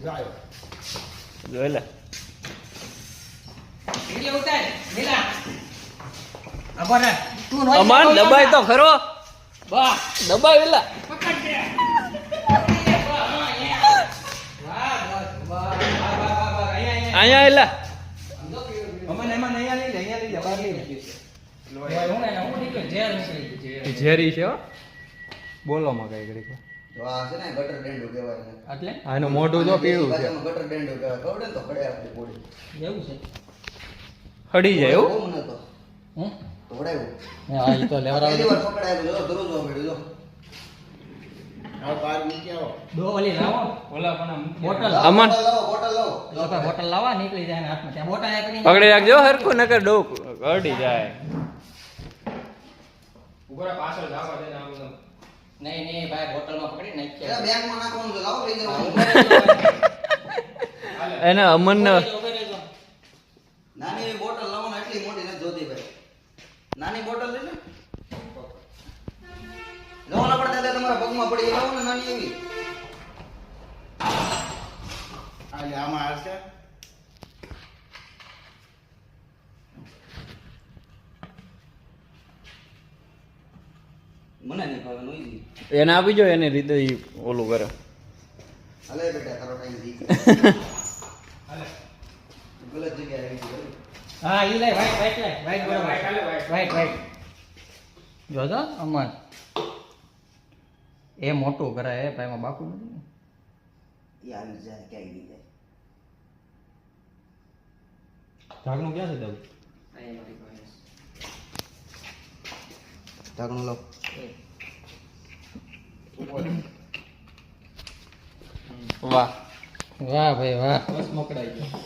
જોઈ લે અમાન દબાય તો ખરો વાહ દબાય વેલા અહીંયા એલા ઝેરી છે બોલો માં કઈ ઘડી એટલે આનું મોઢું જો પીળું છે એવું છે હડી જાય એવું હા ઈ તો લેવરા બોટલ લાવા નીકળી જાય હાથમાં ત્યાં બોટલ પકડી રાખજો હરખું નકર ડોક અડી જાય ઉભરા પાછળ જાવા દે નહીં નહીં ભાઈ બોટલમાં પકડી નાખી એલા બેગમાં નાખવાનું છે લાવો લઈ જાવ એને અમન નાની બોટલ લાવો ને એટલી મોટી નથી જોતી ભાઈ નાની બોટલ લે ને લાવના પડતા તમારા પગમાં પડી એ લાવો ને નાની એવી આલે આમાં આવશે મને નહીં ભાવે નોઈ એને આપી જો એને રીતે ઓલું કરે હાલે બેટા તારો ટાઈમ દી હાલે ગલત જગ્યાએ આવી ગયો હા ઈ લાય વાઈટ બરાબર વાઈટ જોજો અમન એ મોટું કરે હે ભાઈ માં બાકુ નથી ઈ આવી જાય ક્યાં ગઈ જાય ઢાકણું ક્યાં છે દઉં ઢાકણું લો વાહ વાહ ભાઈ વાહ બસ મોકડાઈ ગયો